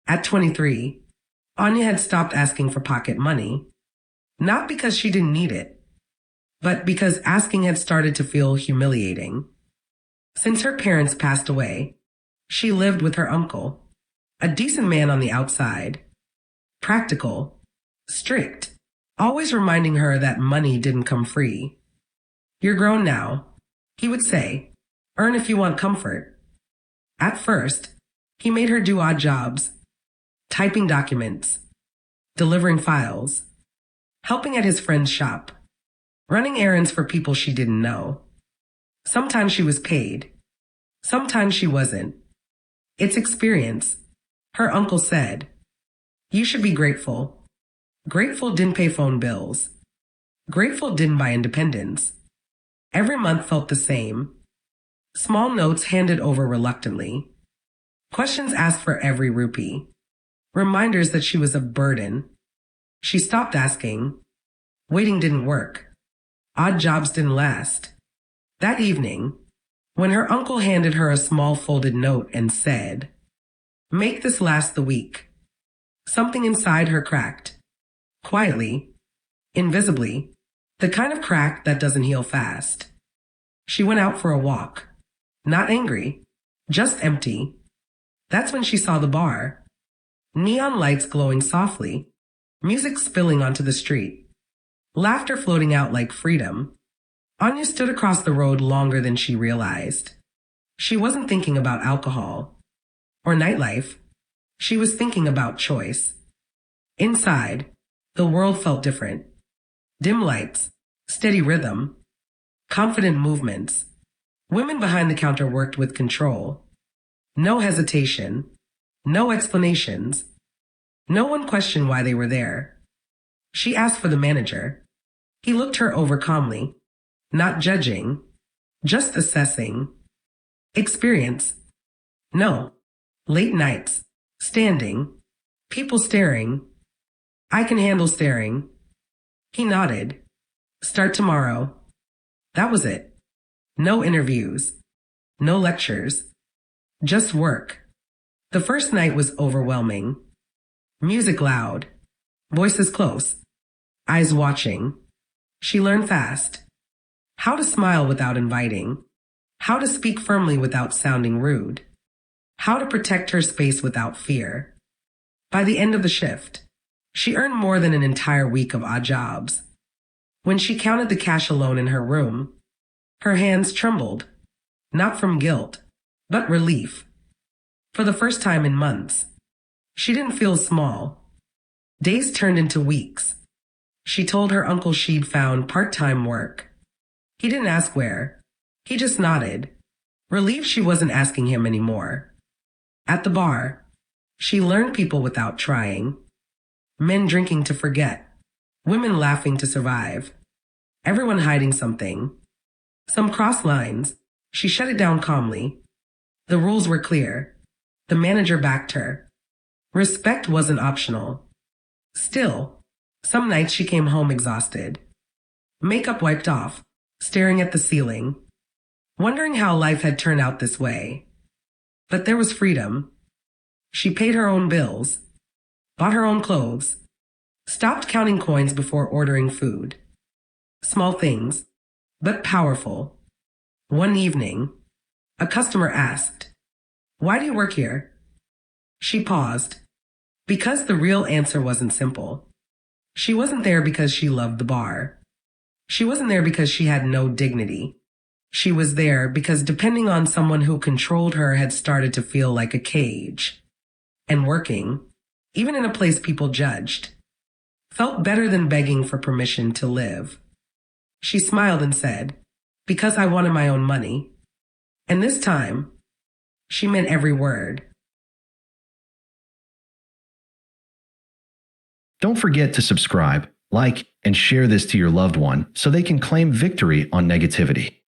At 23, Anya had stopped asking for pocket money, not because she didn't need it, but because asking had started to feel humiliating. Since her parents passed away, she lived with her uncle, a decent man on the outside, practical, strict, always reminding her that money didn't come free. "You're grown now," he would say. "Earn if you want comfort." At first, he made her do odd jobs, typing documents, delivering files, helping at his friend's shop, running errands for people she didn't know. Sometimes she was paid, sometimes she wasn't. "It's experience," her uncle said. "You should be grateful." Grateful didn't pay phone bills. Grateful didn't buy independence. Every month felt the same. Small notes handed over reluctantly. Questions asked for every rupee. Reminders that she was a burden. She stopped asking. Waiting didn't work. Odd jobs didn't last. That evening, when her uncle handed her a small folded note and said, "Make this last the week," something inside her cracked. Quietly, invisibly, the kind of crack that doesn't heal fast. She went out for a walk. Not angry, just empty. That's when she saw the bar. Neon lights glowing softly, music spilling onto the street, laughter floating out like freedom. Anya stood across the road longer than she realized. She wasn't thinking about alcohol or nightlife. She was thinking about choice. Inside, the world felt different. Dim lights, steady rhythm, confident movements. Women behind the counter worked with control. No hesitation, no explanations. No one questioned why they were there. She asked for the manager. He looked her over calmly, not judging, just assessing. "Experience?" "No." "Late nights, standing, people staring." "I can handle staring." He nodded. "Start tomorrow." That was it. No interviews, no lectures, just work. The first night was overwhelming. Music loud, voices close, eyes watching. She learned fast. How to smile without inviting. How to speak firmly without sounding rude. How to protect her space without fear. By the end of the shift, she earned more than an entire week of odd jobs. When she counted the cash alone in her room, her hands trembled, not from guilt, but relief. For the first time in months, she didn't feel small. Days turned into weeks. She told her uncle she'd found part-time work. He didn't ask where. He just nodded, relieved she wasn't asking him anymore. At the bar, she learned people without trying. Men drinking to forget, women laughing to survive, everyone hiding something. Some crossed lines. She shut it down calmly. The rules were clear. The manager backed her. Respect wasn't optional. Still, some nights she came home exhausted. Makeup wiped off, staring at the ceiling, wondering how life had turned out this way. But there was freedom. She paid her own bills, bought her own clothes, stopped counting coins before ordering food. Small things, but powerful. One evening, a customer asked, "Why do you work here?" She paused. Because the real answer wasn't simple. She wasn't there because she loved the bar. She wasn't there because she had no dignity. She was there because depending on someone who controlled her had started to feel like a cage. And working, even in a place people judged, felt better than begging for permission to live. She smiled and said, "Because I wanted my own money." And this time, she meant every word. Don't forget to subscribe, like, and share this to your loved one so they can claim victory on negativity.